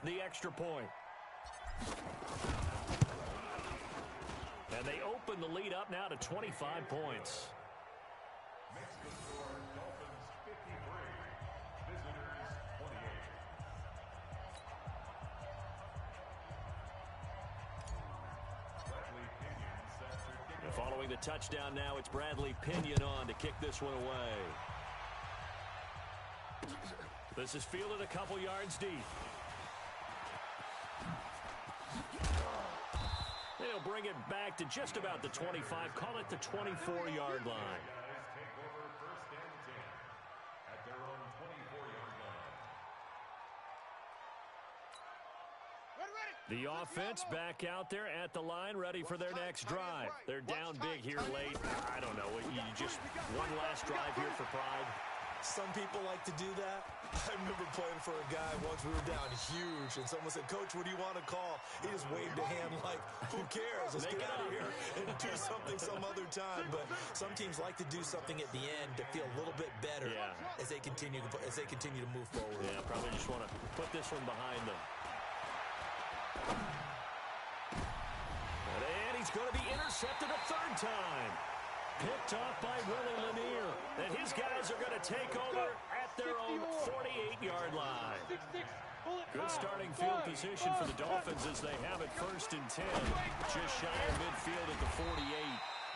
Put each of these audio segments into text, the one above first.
the extra point. And they open the lead up now to 25 points. Makes the score Dolphins 53, visitors 28. Bradley Pinion set to kick. And following the touchdown now, it's Bradley Pinion on to kick this one away. This is fielded a couple yards deep. They'll bring it back to just about the 25. Call it the 24-yard line. Guys take over first and 10 at their own 24-yard line. The offense back out there at the line, ready for their next drive. They're down big here late. I don't know. You just one last drive here for pride. Some people like to do that. I remember playing for a guy once. We were down huge, and someone said, "Coach, what do you want to call?" He just waved a hand like, "Who cares? Let's get out of here and do something some other time." But some teams like to do something at the end to feel a little bit better as they continue to move forward. Yeah, probably just want to put this one behind them. And he's going to be intercepted a third time. Picked off by Willie Lanier. And his guys are going to take over at their own 48-yard line. Good starting field position for the Dolphins as they have it first and 10. Just shy of midfield at the 48.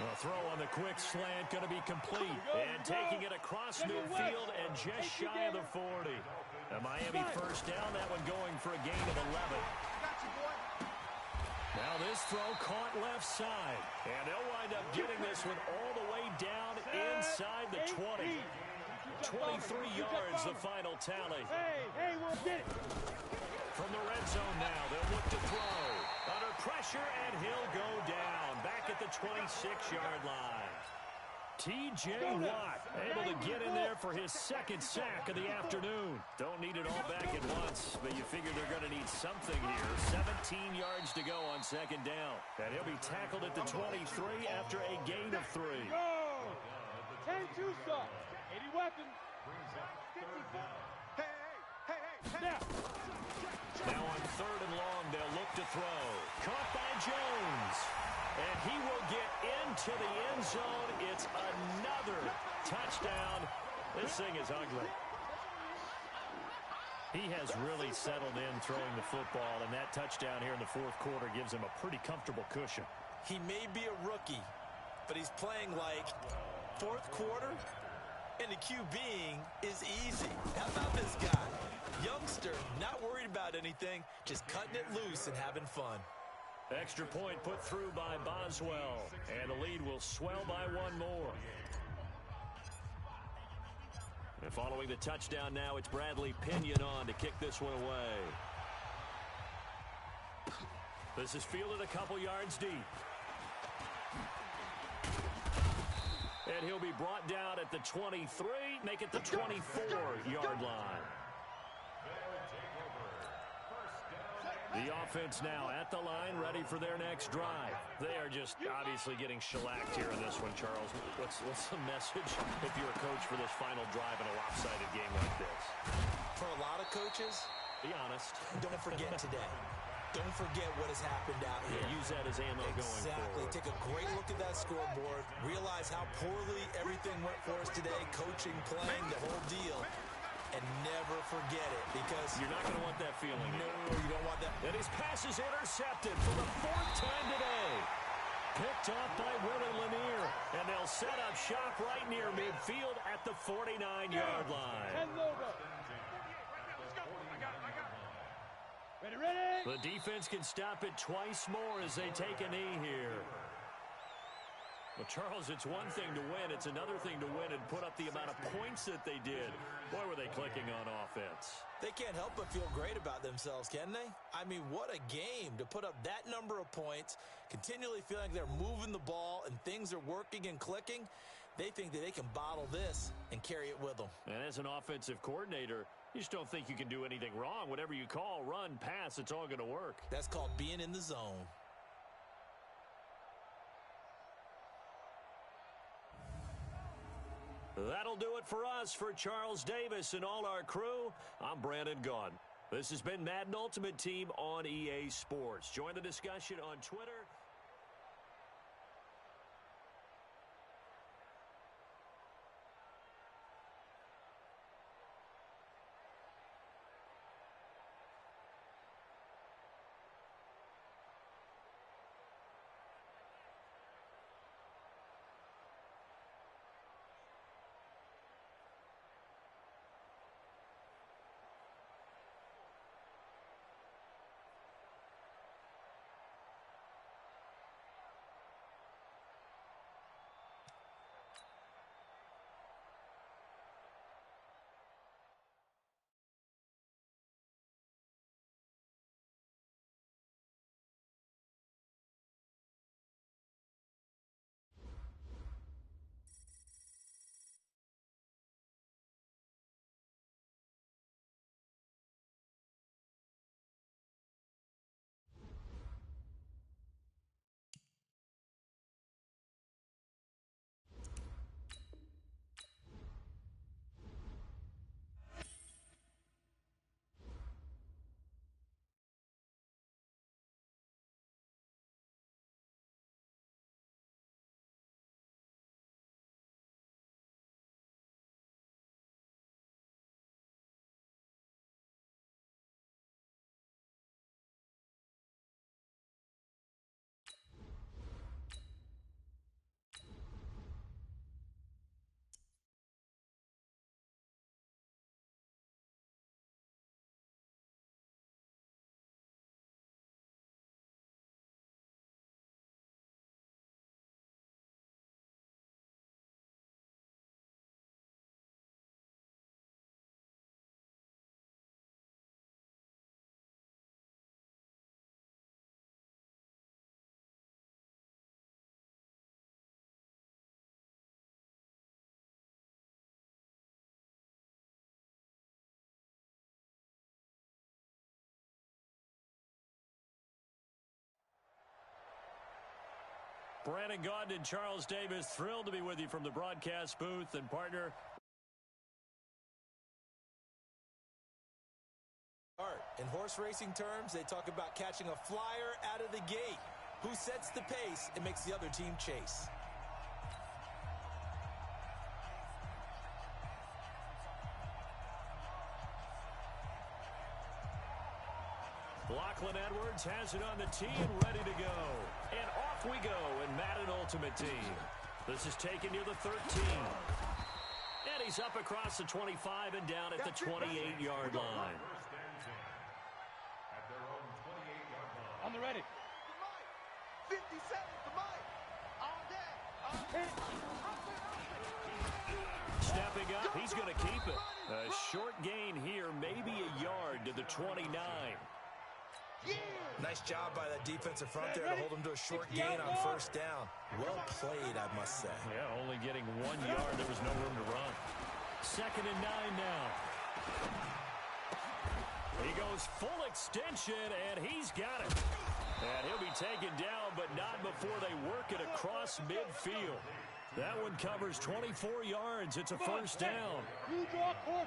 A throw on the quick slant going to be complete. And taking it across midfield and just shy of the 40. A Miami first down, that one going for a gain of 11. Now this throw caught left side. And they'll wind up getting this one all the way down inside the 20. 23 yards, the final tally. We'll get it. From the red zone now, they'll look to throw. Under pressure, and he'll go down. Back at the 26-yard line. T.J. Watt able to get in there for his second sack of the afternoon. Don't need it all back at once, but you figure they're going to need something here. 17 yards to go on second down. And he'll be tackled at the 23 after a gain of 3. Go! 10-2 stop. 80 weapons. Brings up third down. Now. Now on third and long, they'll look to throw. Caught by Jones. And he will get into the end zone. It's another touchdown. This thing is ugly. He has really settled in throwing the football, and that touchdown here in the fourth quarter gives him a pretty comfortable cushion. He may be a rookie, but he's playing like fourth quarter, and the QBing is easy. How about this guy? Youngster, not worried about anything, just cutting it loose and having fun. Extra point put through by Boswell, and the lead will swell by one more. And following the touchdown now, it's Bradley Pinion on to kick this one away. This is fielded a couple yards deep. And he'll be brought down at the 23, make it the 24-yard line. The offense now at the line, ready for their next drive. They are just obviously getting shellacked here in this one, Charles. What's the message if you're a coach for this final drive in a lopsided game like this? For a lot of coaches, be honest. Don't forget today. Don't forget what has happened out here. Yeah, use that as ammo going forward. Exactly. Take a great look at that scoreboard. Realize how poorly everything went for us today. Coaching, playing, the whole deal. And never forget it, because you're not going to want that feeling. No, you don't want that. And his pass is intercepted for the fourth time today. Picked off by Willie Lanier. And they'll set up shop right near midfield at the 49-yard line. Ready. The defense can stop it twice more as they take a knee here. Well, Charles, it's one thing to win. It's another thing to win and put up the amount of points that they did. Boy, were they clicking on offense. They can't help but feel great about themselves, can they? I mean, what a game to put up that number of points, continually feeling like they're moving the ball and things are working and clicking. They think that they can bottle this and carry it with them. And as an offensive coordinator, you just don't think you can do anything wrong. Whatever you call, run, pass, it's all going to work. That's called being in the zone. That'll do it for us. For Charles Davis and all our crew, I'm Brandon Gaudin. This has been Madden Ultimate Team on EA Sports. Join the discussion on Twitter. Brandon Gaudin and Charles Davis, thrilled to be with you from the broadcast booth, and partner. In horse racing terms, they talk about catching a flyer out of the gate. Who sets the pace and makes the other team chase? Lachlan Edwards has it on the tee and ready to go. And off we go in Madden Ultimate Team. This is taken near the 13. And he's up across the 25 and down at the 28-yard line. At their own 28-yard line. On the ready. 50 seconds to Mike. All day. Stepping up, he's going to keep it. A short gain here, maybe a yard to the 29. Nice job by that defensive front there to hold him to a short gain on first down. Well played, I must say. Yeah, only getting 1 yard. There was no room to run. 2nd and 9 now. He goes full extension, and he's got it. And he'll be taken down, but not before they work it across midfield. That one covers 24 yards. It's a first down.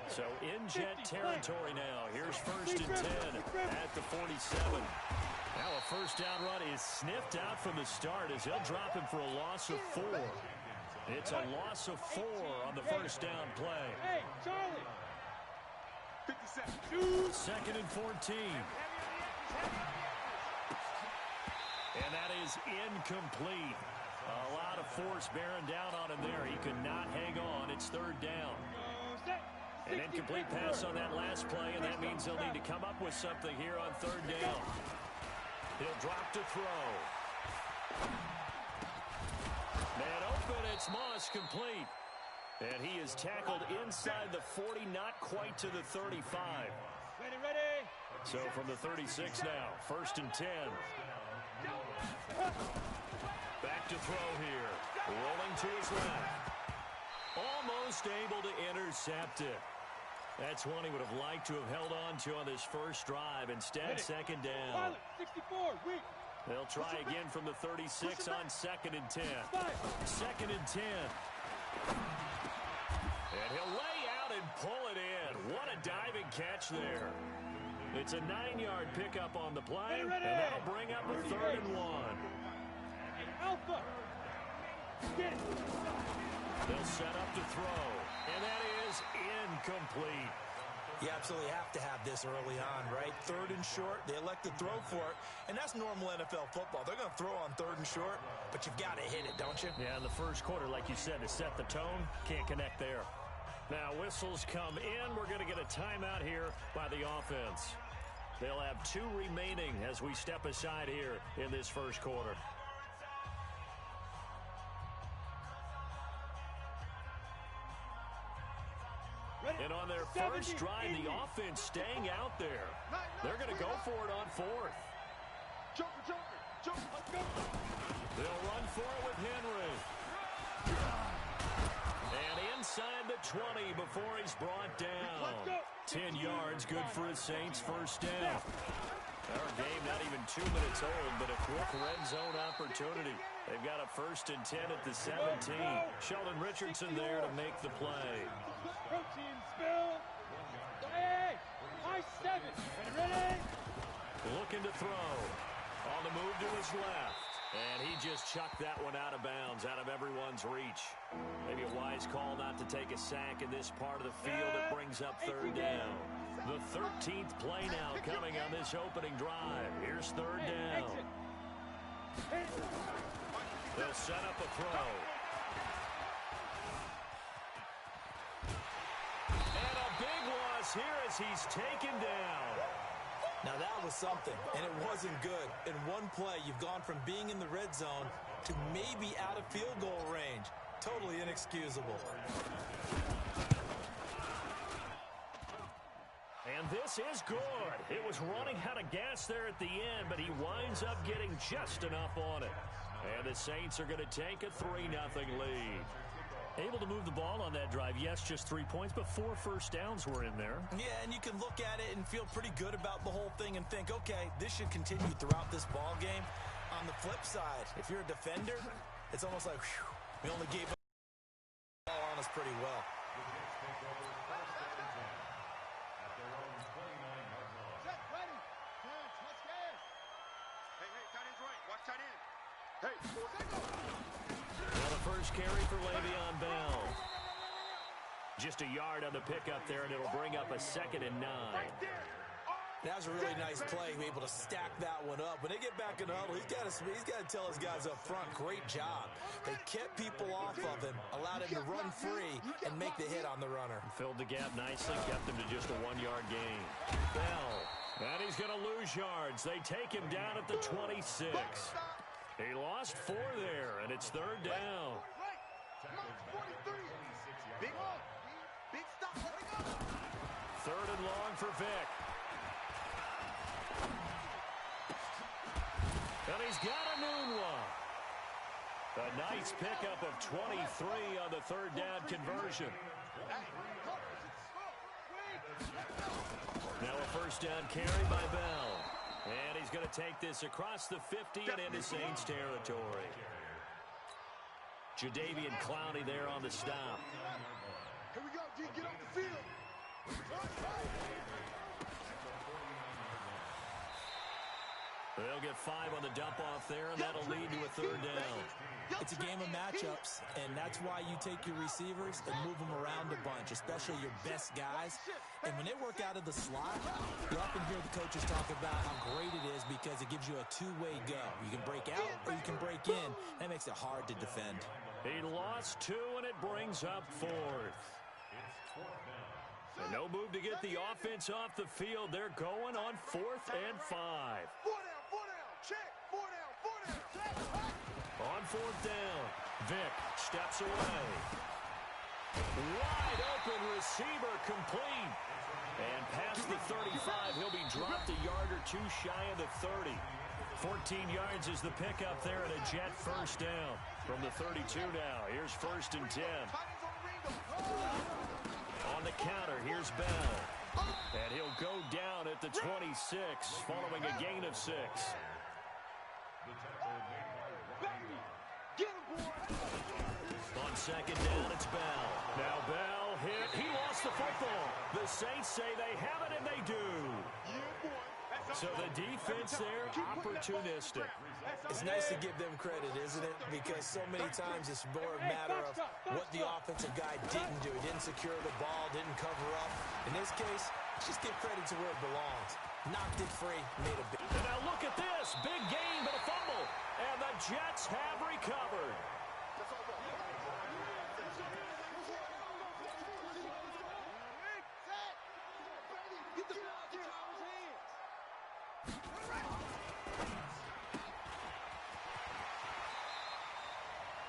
So in jet territory now. Here's 1st and 10 at the 47. Now a first down run is sniffed out from the start as he'll drop him for a loss of 4. It's a loss of 4 on the first down play. Hey, Charlie. 2nd and 14. And that is incomplete. A lot of force bearing down on him there. He could not hang on. It's 3rd down. An incomplete pass on that last play, and that means they'll need to come up with something here on 3rd down. He'll drop to throw. Man open, it's Moss, complete. And he is tackled inside the 40, not quite to the 35. Ready. So from the 36 now, 1st and 10. Back to throw here. Rolling to his left. Almost able to intercept it. That's one he would have liked to have held on to on this first drive. Instead, 2nd down. 64, weak. They'll try again from the 36 on 2nd and 10. 2nd and 10. And he'll lay out and pull it in. What a diving catch there. It's a 9-yard pickup on the play, and Ready. that'll bring up a 3rd and 1. Alpha. Get it. They'll set up to throw, and that is incomplete. You absolutely have to have this early on, right? 3rd and short, they elect to throw for it, and that's normal NFL football. They're going to throw on 3rd and short, but you've got to hit it, don't you? Yeah, in the first quarter, like you said, to set the tone, can't connect there. Now, whistles come in. We're going to get a timeout here by the offense. They'll have 2 remaining as we step aside here in this first quarter. And on their first drive, the offense staying out there. They're going to go for it on 4th. They'll run for it with Henry. And inside the 20 before he's brought down. 10 yards, good for the Saints, first down. Our game not even 2 minutes old, but a quick red zone opportunity. They've got a 1st and 10 at the 17. Sheldon Richardson there to make the play. Protein spill. Hey, high 7. Ready? Looking to throw. On the move to his left. And he just chucked that one out of bounds, out of everyone's reach. Maybe a wise call not to take a sack in this part of the field. It brings up 3rd down. The 13th play now coming on this opening drive. Here's 3rd down. They'll set up a throw. And a big loss here as he's taken down. Now, that was something, and it wasn't good. In one play, you've gone from being in the red zone to maybe out of field goal range. Totally inexcusable. And this is good. It was running out of gas there at the end, but he winds up getting just enough on it. And the Saints are going to take a 3-0 lead. Able to move the ball on that drive. Yes, just 3 points, but 4 first downs were in there. Yeah, and you can look at it and feel pretty good about the whole thing and think, okay, this should continue throughout this ball game. On the flip side, if you're a defender, it's almost like, whew, we only gave up the ball on us pretty well. Set, ready. Hands, let's get. Hey, tight end's right. Watch tight end. Hey, Now the first carry for Le'Veon Bell. Just a yard on the pickup there, and it'll bring up a 2nd and 9. That was a really nice play, able to stack that one up. When they get back in the huddle, he's got to tell his guys up front, great job. They kept people off of him, allowed him to run free, and make the hit on the runner. Filled the gap nicely, kept him to just a 1-yard gain. Bell, and he's going to lose yards. They take him down at the 26. He lost 4 there, and it's 3rd down. Right. Mark 43. Big one. Big stop. Let it go. 3rd and long for Vick. And he's got a noon one. A nice pickup of 23 on the 3rd down conversion. Now a 1st down carry by Bell. And he's going to take this across the 50 and into Saints territory. Jadeveon Clowney there on the stop. Here we go, D. Get off the field. They'll get 5 on the dump-off there, and that'll lead to a 3rd down. It's a game of matchups, and that's why you take your receivers and move them around a bunch, especially your best guys. And when they work out of the slot, you often hear the coaches talk about how great it is because it gives you a 2-way go. You can break out or you can break in. That makes it hard to defend. He lost 2, and it brings up 4th. And no move to get the offense off the field. They're going on 4th and 5. 4 down, check. 4 down, check. On 4th down, Vick steps away. Wide open receiver complete. And past the 35, he'll be dropped a yard or 2 shy of the 30. 14 yards is the pickup there and a Jet 1st down. From the 32 now, here's 1st and 10. On the counter, here's Bell. And he'll go down at the 26, following a gain of 6. Get him, boy. On second down, it's Bell. Now Bell hit. He lost the football. The Saints say they have it, and they do. Yeah, boy. That's So the defense there, opportunistic. It's nice to give them credit, isn't it? Because so many times it's more a matter of what the offensive guy didn't do. He didn't secure the ball, didn't cover up. In this case, just give credit to where it belongs. Knocked it free, made a big... And now look at this. Big game, but a fumble. And the Jets have recovered. Get the ball out of Tyler's hands.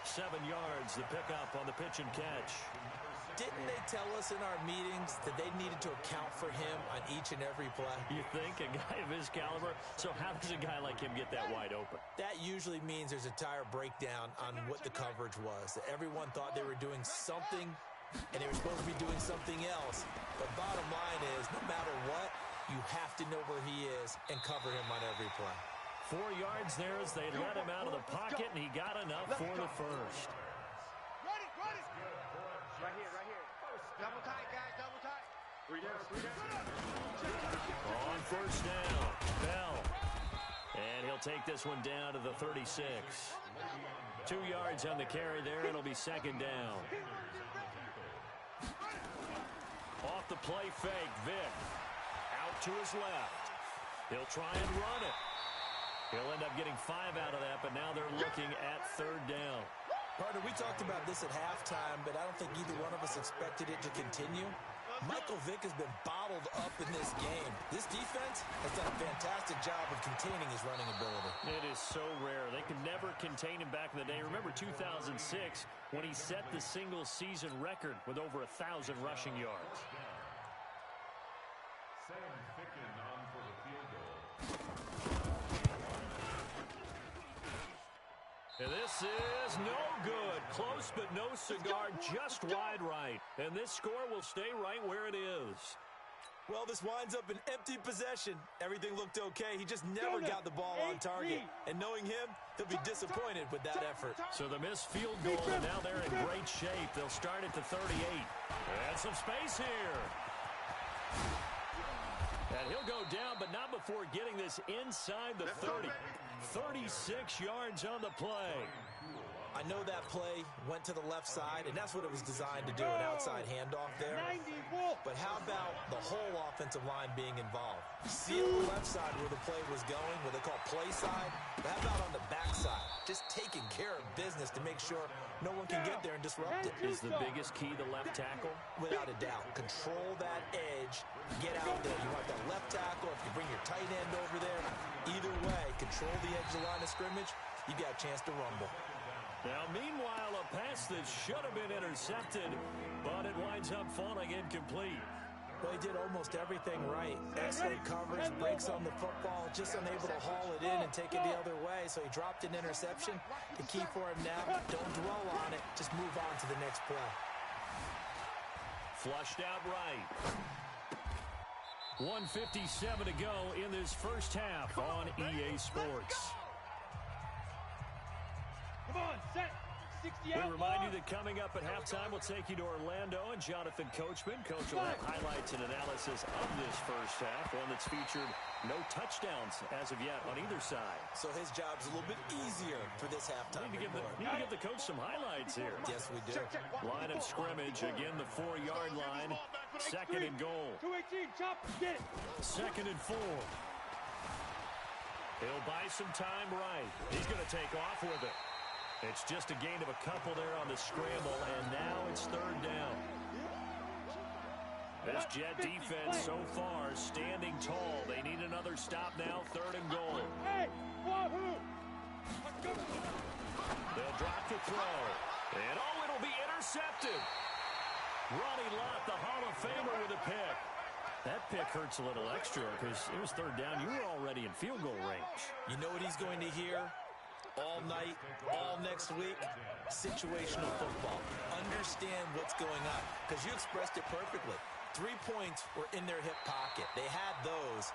7 yards, the pickup on the pitch and catch. Didn't they tell us in our meetings that they needed to account for him on each and every play? You think? A guy of his caliber? So how does a guy like him get that wide open? That usually means there's a tire breakdown on what the coverage was. That everyone thought they were doing something, and they were supposed to be doing something else. But bottom line is, no matter what, you have to know where he is and cover him on every play. 4 yards there as they let him out of the pocket, and he got enough for the first. Run it, run it. Right here, right here. Double tight, guys, double tight. 3 down, 3 down. On first down, Bell. And he'll take this one down to the 36. 2 yards on the carry there. It'll be second down. Off the play fake, Vick. Out to his left. He'll try and run it. He'll end up getting 5 out of that, but now they're looking at third down. Partner, we talked about this at halftime, but I don't think either one of us expected it to continue. Michael Vick has been bottled up in this game. This defense has done a fantastic job of containing his running ability. It is so rare. They could never contain him back in the day. Remember 2006 when he set the single-season record with over 1,000 rushing yards. Sam Ficken on for the field goal. And this is no good. Close, but no cigar, just wide right. And this score will stay right where it is. Well, this winds up an empty possession. Everything looked okay. He just never got the ball on target. And knowing him, he'll be disappointed with that effort. So the missed field goal, and now they're in great shape. They'll start at the 38. And some space here. And he'll go down, but not before getting this inside the 30. 36 yards on the play. I know that play went to the left side, and that's what it was designed to do, an outside handoff there. But how about the whole offensive line being involved? See on the left side where the play was going, what they call play side, but how about on the back side? Just taking care of business to make sure no one can get there and disrupt it. Is the biggest key the left tackle? Without a doubt. Control that edge. Get out there. You want that left tackle. If you bring your tight end over there, either way, control the edge of the line of scrimmage, you got a chance to rumble. Now, meanwhile, a pass that should have been intercepted, but it winds up falling incomplete. Well, he did almost everything right. Excellent coverage, breaks on the football, just unable to haul it in and take it the other way. So he dropped an interception. The key for him now, don't dwell on it. Just move on to the next play. Flushed out right. 1:57 to go in this first half on EA Sports. Come on, set. 60 out. We remind you that coming up at halftime, we'll take you to Orlando and Jonathan Coachman. Coach will have highlights and analysis of this first half, one that's featured no touchdowns as of yet on either side. So his job's a little bit easier for this halftime. Need to give the coach some highlights here. Yes, we do. Line of scrimmage, again the 4-yard line. Second and goal. 218, chop, get it. Second and 4. He'll buy some time right. He's going to take off with it. It's just a gain of a couple there on the scramble, and now it's third down. This Jet defense so far standing tall. They need another stop now, third and goal. Hey, wahoo! They'll drop the throw. And it'll be intercepted. Ronnie Lott, the Hall of Famer, with a pick. That pick hurts a little extra because it was third down. You were already in field goal range. You know what he's going to hear all night, all next week? Situational football. Understand what's going on, because you expressed it perfectly. 3 points were in their hip pocket. They had those.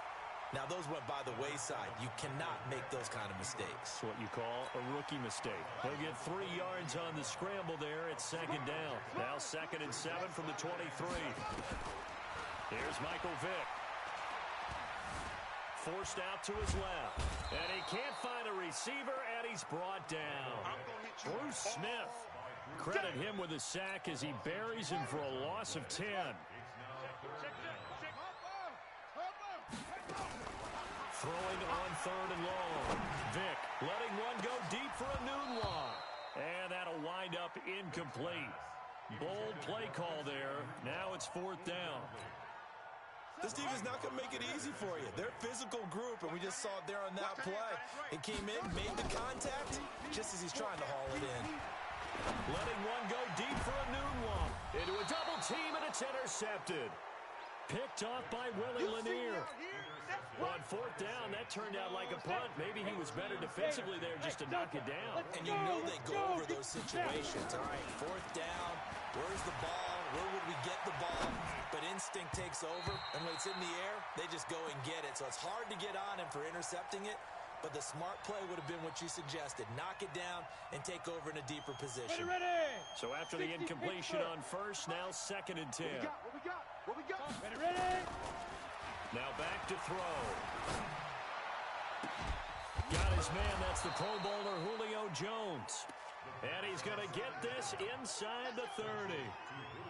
Now, those went by the wayside. You cannot make those kind of mistakes. That's what you call a rookie mistake. He'll get 3 yards on the scramble there. It's second down. Now 2nd and 7 from the 23. Here's Michael Vick. Forced out to his left. And he can't find a receiver, and he's brought down. Bruce Smith. Credit him with a sack as he buries him for a loss of 10. Throwing on 3rd and long. Vick letting one go deep for a noon walk. And that'll wind up incomplete. Bold play call there. Now it's 4th down. This team is not going to make it easy for you. They're a physical group, and we just saw it there on that play. It came in, made the contact, just as he's trying to haul it in. Letting one go deep for a noon walk. Into a double team, and it's intercepted. Picked off by Willie Lanier. On 4th down, that turned out like a punt. Maybe he was better defensively there just to knock it down. And you know they go over those situations. All right, 4th down, where's the ball? Where would we get the ball? But instinct takes over, and when it's in the air, they just go and get it. So it's hard to get on him for intercepting it, but the smart play would have been what you suggested. Knock it down and take over in a deeper position. Ready. So after the incompletion on 1st, now 2nd and 10. What we got? Ready. Now back to throw. Got his man. That's the Pro Bowler Julio Jones. And he's going to get this inside the 30.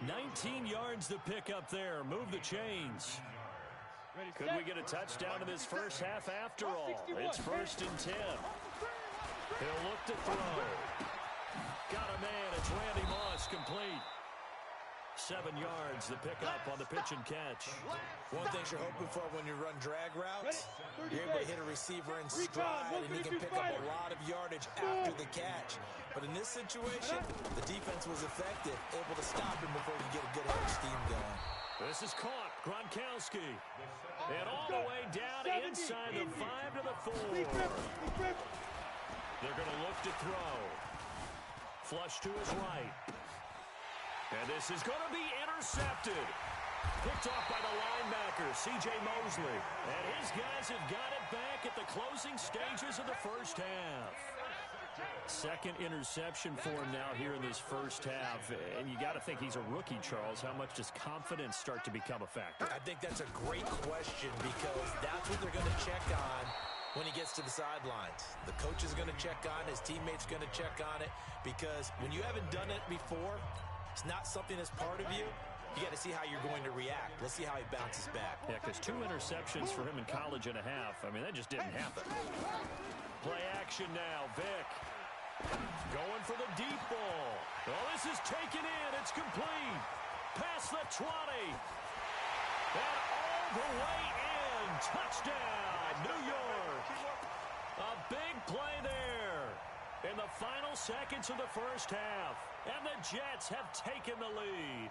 19 yards to pick up there. Move the chains. Could we get a touchdown in this first half after all? It's 1st and 10. He'll look to throw. Got a man. It's Randy Moss, complete. 7 yards to pick up on the pitch and catch. One thing you're hoping for when you run drag routes, you're able to hit a receiver in stride, and he can pick up a lot of yardage after the catch. But in this situation, the defense was effective, able to stop him before he get a good head of steam going. This is caught. Gronkowski. And all the way down inside the 5 to the 4. They're going to look to throw. Flush to his right. And this is going to be intercepted. Picked off by the linebacker, C.J. Mosley. And his guys have got it back at the closing stages of the first half. 2nd interception for him now here in this first half. And you got to think he's a rookie, Charles. How much does confidence start to become a factor? I think that's a great question because that's what they're going to check on when he gets to the sidelines. The coach is going to check on, his teammates going to check on it, because when you haven't done it before, it's not something that's part of you. You got to see how you're going to react. Let's see how he bounces back. Yeah, because 2 interceptions for him in college and a half. I mean, that just didn't happen. Play action now. Vick going for the deep ball. Oh, this is taken in. It's complete. Past the 20. And all the way in. Touchdown, New York. A big play there in the final seconds of the first half. And the Jets have taken the lead.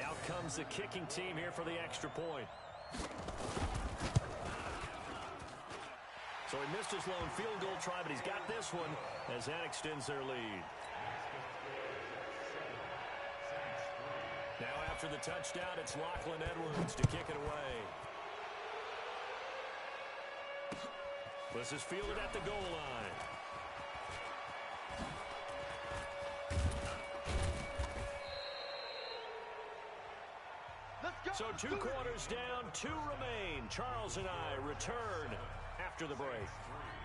Out comes the kicking team here for the extra point. So he missed his lone field goal try, but he's got this one as that extends their lead. Now after the touchdown, it's Lachlan Edwards to kick it away. This is fielded at the goal line. So 2 quarters down, 2 remain. Charles and I return after the break.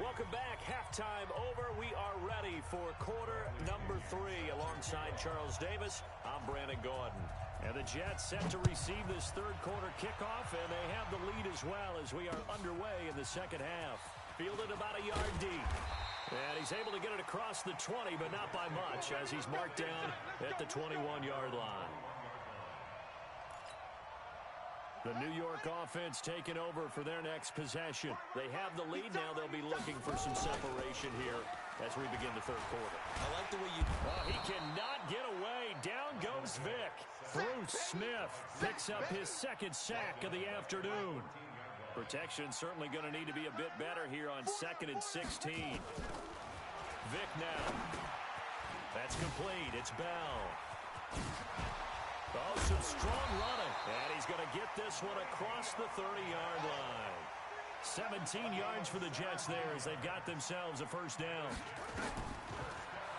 Welcome back. Halftime over. We are ready for quarter number 3. Alongside Charles Davis, I'm Brandon Gaudin. And the Jets set to receive this third quarter kickoff, and they have the lead as well as we are underway in the second half. Fielded about a yard deep. And he's able to get it across the 20, but not by much, as he's marked down at the 21-yard line. The New York offense taking over for their next possession. They have the lead now. They'll be looking for some separation here as we begin the third quarter. I like the way you... Oh, he cannot get away. Down goes Vick. Bruce Smith picks up his 2nd sack of the afternoon. Protection certainly going to need to be a bit better here on 2nd and 16. Vick now. That's complete. It's Bell. Oh, some strong running. And he's going to get this one across the 30-yard line. 17 yards for the Jets there as they've got themselves a first down.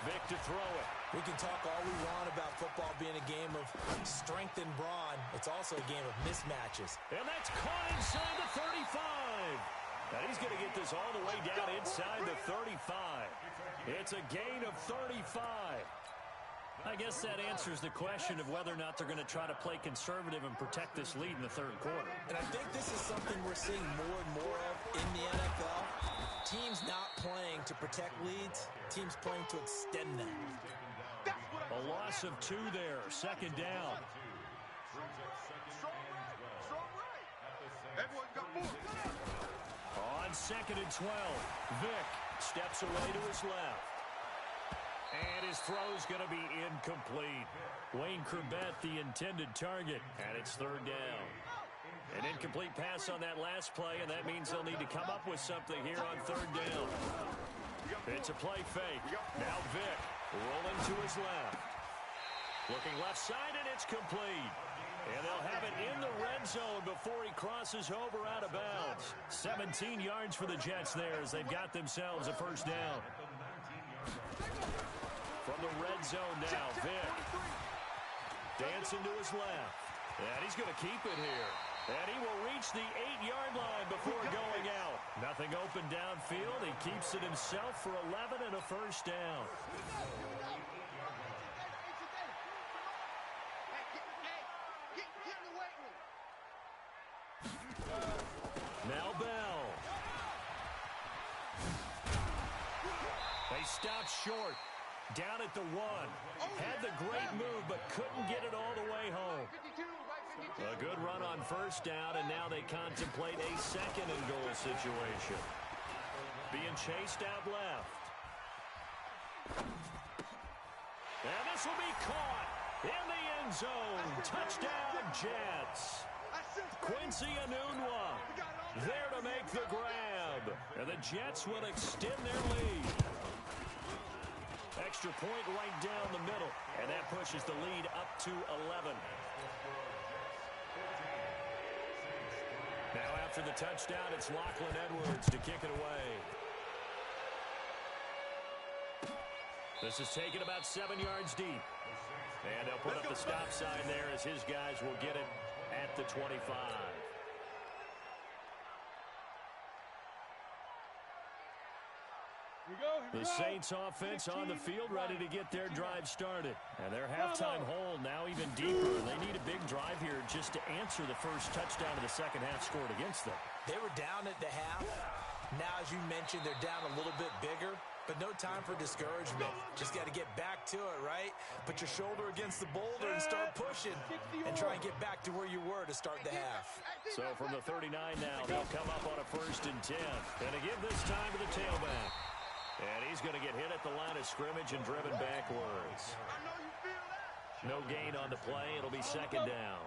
Vick to throw it. We can talk all we want about football being a game of strength and brawn. It's also a game of mismatches. And that's caught inside the 35. And he's going to get this all the way down inside the 35. It's a gain of 35. I guess that answers the question of whether or not they're going to try to play conservative and protect this lead in the third quarter. And I think this is something we're seeing more and more of in the NFL. Teams not playing to protect leads, teams playing to extend them. A loss of 2 there, second down. On second and 12, Vick steps away to his left. And his throw's going to be incomplete. Wayne Corbett, the intended target, and it's third down. An incomplete pass on that last play, and that means they'll need to come up with something here on third down. It's a play fake. Now Vick rolling to his left. Looking left side, and it's complete. And they'll have it in the red zone before he crosses over out of bounds. 17 yards for the Jets there as they've got themselves a first down. From the red zone now, Vick. Dancing to his left. And he's going to keep it here. And he will reach the 8-yard line before going out. Nothing open downfield. He keeps it himself for 11 and a first down. Now Bell. They stopped short. Down at the 1. Had the great move, but couldn't get it all the way home. A good run on first down, and now they contemplate a second and goal situation. Being chased out left. And this will be caught in the end zone. Touchdown, Jets. Quincy Enunwa there to make the grab. And the Jets will extend their lead. Extra point right down the middle. And that pushes the lead up to 11. Now after the touchdown, it's Lachlan Edwards to kick it away. This is taken about 7 yards deep. And they'll put up the stop sign there as his guys will get it at the 25. The Saints offense on the field ready to get their drive started. And their halftime hole now even deeper. They need a big drive here just to answer the first touchdown of the second half scored against them. They were down at the half. Now, as you mentioned, they're down a little bit bigger, but no time for discouragement. Just got to get back to it, right? Put your shoulder against the boulder and start pushing and try and get back to where you were to start the half. So from the 39 now, they'll come up on a 1st and 10. And to give this time to the tailback. And he's going to get hit at the line of scrimmage and driven backwards. No gain on the play. It'll be second down.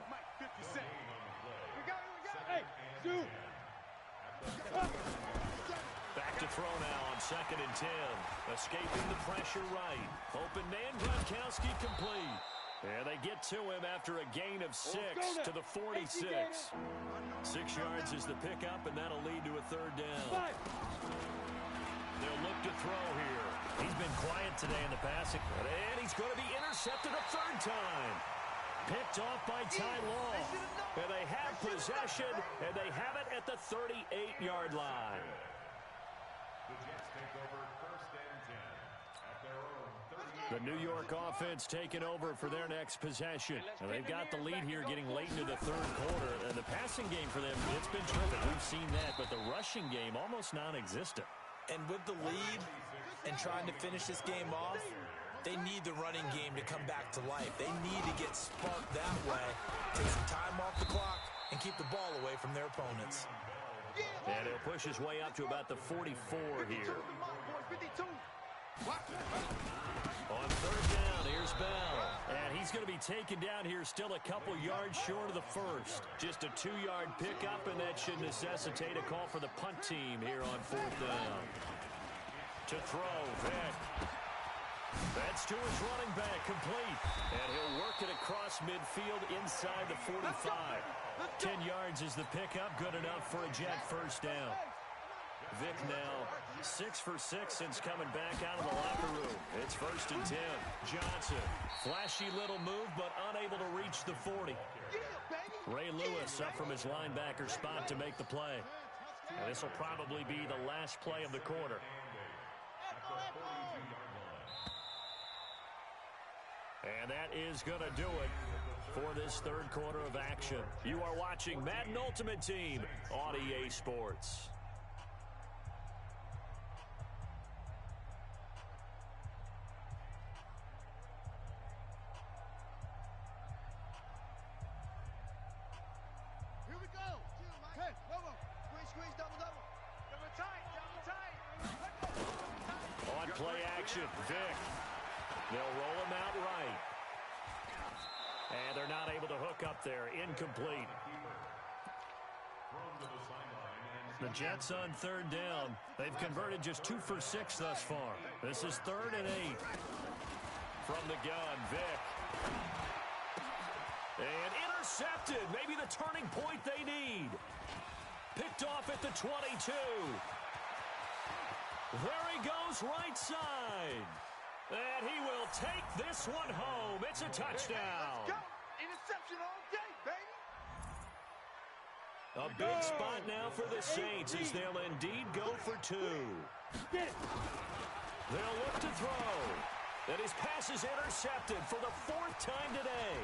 Hey, Sue. Back to throw now on 2nd and 10. Escaping the pressure right. Open man, Gronkowski complete. And they get to him after a gain of 6 to the 46. 6 yards is the pickup, and that'll lead to a third down. They'll look to throw here. He's been quiet today in the passing. And he's going to be intercepted a 3rd time. Picked off by Ty Law. And they have possession, and they have it at the 38-yard line. The Jets take over 1st and 10 at their own 30. The New York offense taking over for their next possession. And they've got the lead here getting late into the 3rd quarter. And the passing game for them, it's been terrific. We've seen that, but the rushing game almost non-existent. And with the lead and trying to finish this game off, they need the running game to come back to life. They need to get sparked that way, take some time off the clock, and keep the ball away from their opponents. And he'll push his way up to about the 44 here. On 3rd down, here's Bell. And he's going to be taken down here still a couple yards short of the 1st. Just a 2-yard pickup, and that should necessitate a call for the punt team here on 4th down. To throw, Vick. That's to his running back, complete. And he'll work it across midfield inside the 45. 10 yards is the pickup, good enough for a Jet first down. Vic now 6 for 6 since coming back out of the locker room. It's 1st and 10. Johnson, flashy little move, but unable to reach the 40. Ray Lewis up from his linebacker spot to make the play. And this will probably be the last play of the quarter. And that is going to do it for this third quarter of action. You are watching Madden Ultimate Team on EA Sports. Here we go. 10, double. Squeeze, double. Double tight. On play action, Vic. They'll roll him out right. And they're not able to hook up there. Incomplete. The Jets on third down. They've converted just 2 for 6 thus far. This is 3rd and 8. From the gun, Vic. And intercepted. Maybe the turning point they need. Picked off at the 22. There he goes, right side. And he will take this one home. It's a touchdown. Let's go. Interception all day, baby. A big spot now for the Saints as they'll indeed go for 2. They'll look to throw. And his pass is intercepted for the 4th time today.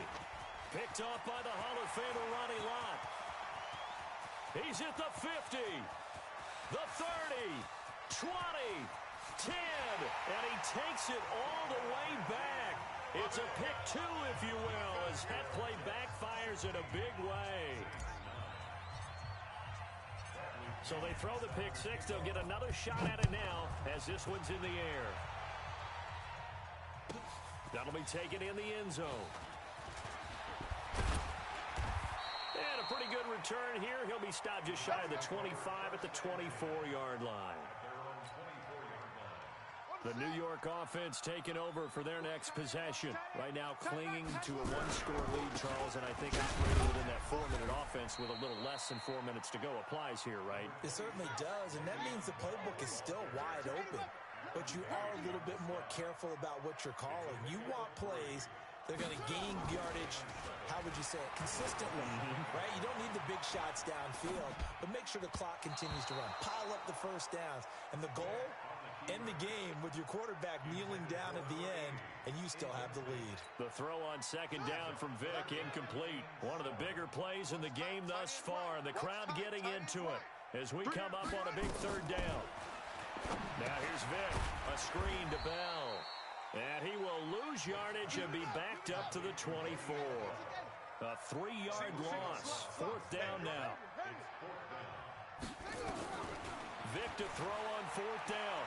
Picked off by the Hall of Famer Ronnie Lott. He's at the 50, the 30, 20, 10, and he takes it all the way back. It's a pick 2, if you will, as that play backfires in a big way. So they throw the pick 6. They'll get another shot at it now as this one's in the air. That'll be taken in the end zone. And a pretty good return here. He'll be stopped just shy of the 25 at the 24-yard line. The New York offense taking over for their next possession. Right now clinging to a 1-score lead, Charles, and I think operating within that 4-minute offense with a little less than 4 minutes to go applies here, right? It certainly does, and that means the playbook is still wide open. But you are a little bit more careful about what you're calling. You want plays that are going to gain yardage, how would you say it, consistently, right? You don't need the big shots downfield, but make sure the clock continues to run. Pile up the first downs. And the goal, end the game with your quarterback kneeling down at the end, and you still have the lead. The throw on second down from Vic, incomplete. One of the bigger plays in the game thus far, and the crowd getting into it as we come up on a big third down. Now here's Vic, a screen to Bell. And he will lose yardage and be backed up to the 24. A 3-yard loss. 4th down now. Vic to throw on 4th down.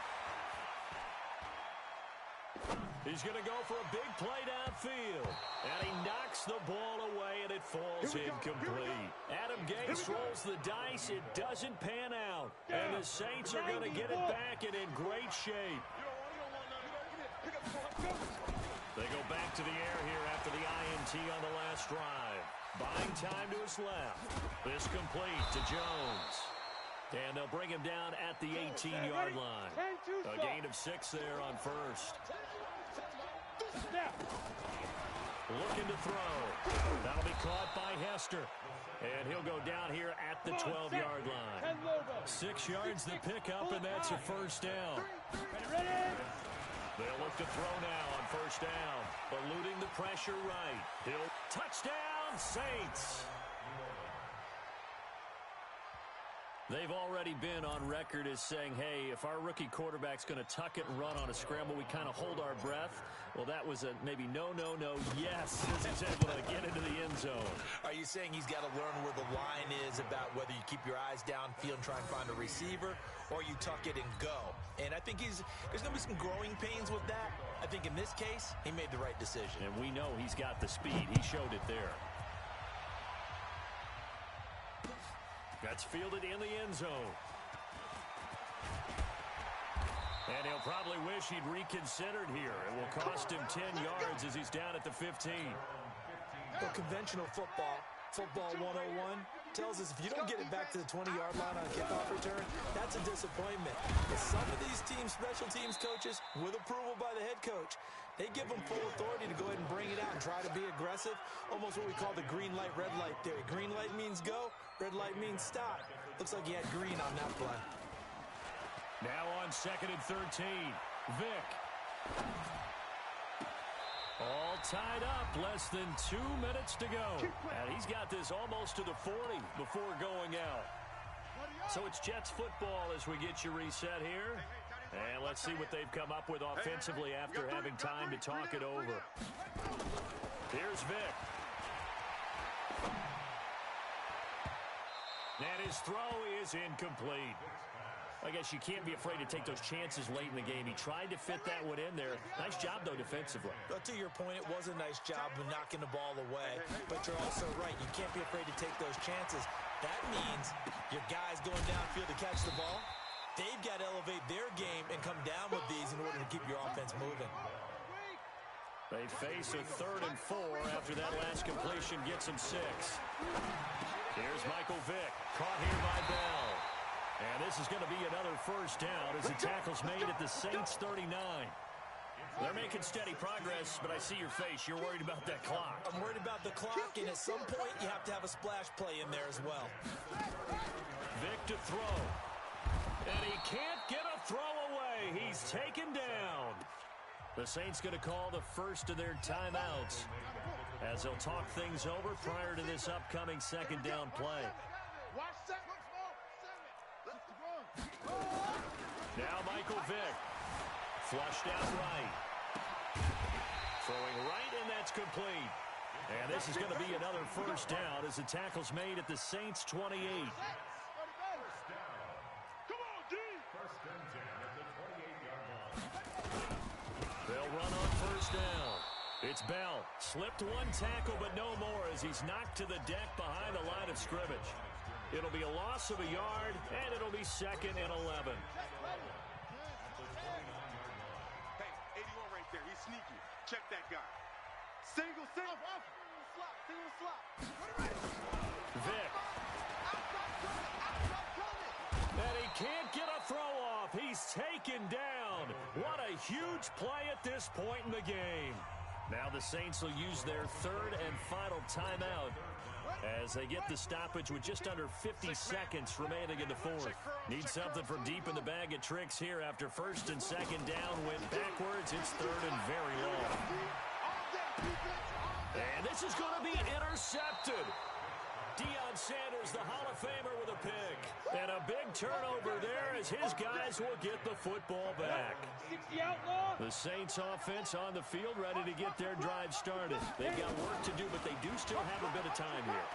He's going to go for a big play downfield. And he knocks the ball away, and it falls incomplete. Adam Gase rolls the dice. It doesn't pan out. And the Saints are going to get it back and in great shape. They go back to the air here after the INT on the last drive. Buying time to his left. This complete to Jones. And they'll bring him down at the 18-yard line. A gain of 6 there on first. Looking to throw. That'll be caught by Hester. And he'll go down here at the 12-yard line. 6 yards the pickup, and that's a first down. They'll look to throw now on first down. Eluding the pressure right. He'll touchdown, Saints. They've already been on record as saying, hey, if our rookie quarterback's going to tuck it and run on a scramble, we kind of hold our breath. Well, that was a maybe no, yes, as he's able to get into the end zone. Are you saying he's got to learn where the line is about whether you keep your eyes downfield and try and find a receiver, or you tuck it and go? And I think there's going to be some growing pains with that. I think in this case, he made the right decision. And we know he's got the speed. He showed it there. That's fielded in the end zone. And he'll probably wish he'd reconsidered here. It will cost him 10 yards as he's down at the 15. Well, conventional football 101, tells us if you don't get it back to the 20-yard line on kickoff return, that's a disappointment. But some of these teams, special teams coaches, with approval by the head coach, they give them full authority to go ahead and bring it out and try to be aggressive, almost what we call the green light, red light theory. Green light means go, red light means stop. Looks like he had green on that play. Now on 2nd and 13, Vick. All tied up, less than 2 minutes to go. And he's got this almost to the 40 before going out. So it's Jets football as we get you reset here. And let's see what they've come up with offensively after having time to talk it over. Here's Vick. And his throw is incomplete. I guess you can't be afraid to take those chances late in the game. He tried to fit that one in there. Nice job, though, defensively. But to your point, it was a nice job of knocking the ball away. But you're also right. You can't be afraid to take those chances. That means your guys going downfield to catch the ball, they've got to elevate their game and come down with these in order to keep your offense moving. They face a 3rd and 4 after that last completion gets him 6. Here's Michael Vick, caught here by Bell. And this is going to be another first down as the tackle's made at the Saints 39. They're making steady progress, but I see your face. You're worried about that clock. I'm worried about the clock, and at some point you have to have a splash play in there as well. Vick to throw. And he can't get a throw away. He's taken down. The Saints going to call the first of their timeouts as they'll talk things over prior to this upcoming 2nd down play. Now Michael Vick. Flushed out right. Throwing right, and that's complete. And this is going to be another first down as the tackle's made at the Saints 28. They'll run on first down. It's Bell. Slipped one tackle, but no more as he's knocked to the deck behind the line of scrimmage. It'll be a loss of a yard, and it'll be 2nd and 11. Hey, 81 right there. He's sneaky. Check that guy. Single. Slot. Vick. And he can't get a throw off. He's taken down. What a huge play at this point in the game. Now the Saints will use their 3rd and final timeout as they get the stoppage with just under 50 seconds remaining in the 4th. Need something from deep in the bag of tricks here after 1st and 2nd down went backwards. It's 3rd and very long. And this is going to be intercepted. Deion Sanders, the Hall of Famer, with a pick. And a big turnover there as his guys will get the football back. The Saints offense on the field ready to get their drive started. They've got work to do, but they do still have a bit of time here.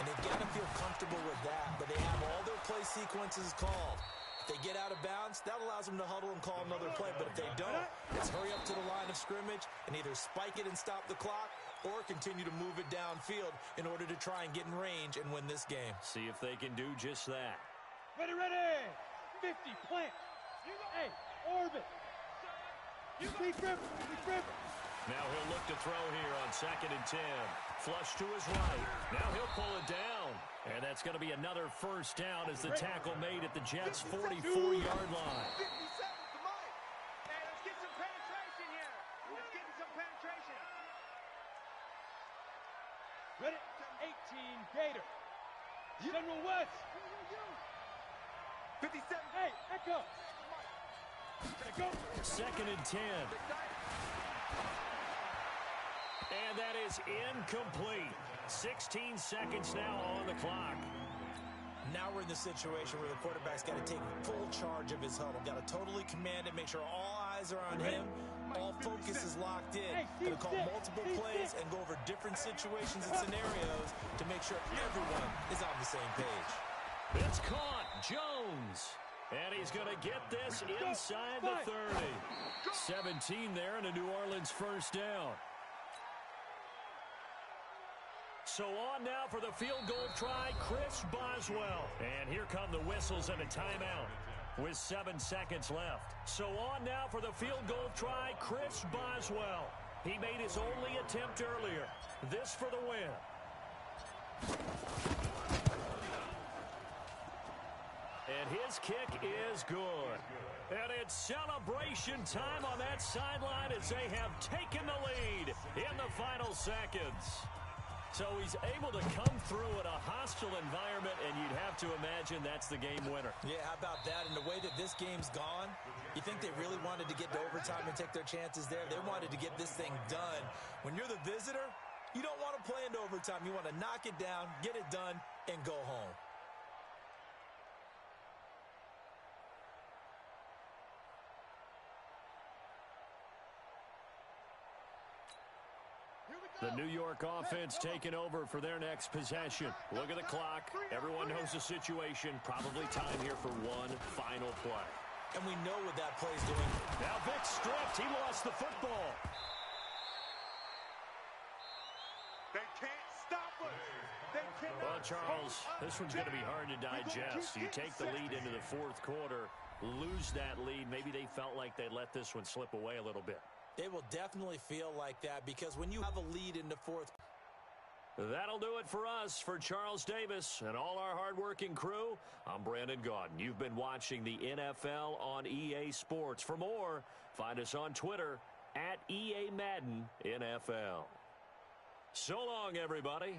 And they've got to feel comfortable with that, but they have all their play sequences called. If they get out of bounds, that allows them to huddle and call another play. But if they don't, it's hurry up to the line of scrimmage and either spike it and stop the clock or continue to move it downfield in order to try and get in range and win this game. See if they can do just that. Ready. 50, plant. Hey, orbit. Big rip. Now he'll look to throw here on 2nd and 10. Flush to his right. Now he'll pull it down. And that's going to be another first down as the tackle made at the Jets' 44-yard line. 57, come on. Hey, let's get some penetration here. Let's get some penetration. Ready? 18, Gator. General West. 57. Hey, Echo. Go. 2nd and 10. And that is incomplete. 16 seconds now on the clock. Now we're in the situation where the quarterback's got to take full charge of his huddle. Got to totally command it, make sure all eyes are on him. All focus is locked in. Going to call multiple plays and go over different situations and scenarios to make sure everyone is on the same page. It's caught. Jones. And he's going to get this inside the 30. 17 there and a New Orleans first down. So on now for the field goal try, Chris Boswell. And here come the whistles and a timeout. with 7 seconds left. So on now for the field goal try, Chris Boswell. He made his only attempt earlier. This for the win. And his kick is good. And it's celebration time on that sideline as they have taken the lead in the final seconds. So he's able to come through in a hostile environment, and you'd have to imagine that's the game winner. Yeah, how about that? And the way that this game's gone, you think they really wanted to get to overtime and take their chances there? They wanted to get this thing done. When you're the visitor, you don't want to play into overtime. You want to knock it down, get it done, and go home. The New York offense taking over for their next possession. Look at the clock. Everyone knows the situation. Probably time here for one final play. And we know what that play's doing. Now Vic stripped. He lost the football. They can't stop us. They cannot. Well, Charles, this one's going to be hard to digest. You take the lead into the fourth quarter, lose that lead. Maybe they felt like they let this one slip away a little bit. They will definitely feel like that because when you have a lead in the fourth. That'll do it for us. For Charles Davis and all our hardworking crew, I'm Brandon Gaudin. You've been watching the NFL on EA Sports. For more, find us on Twitter @EA Madden NFL. So long, everybody.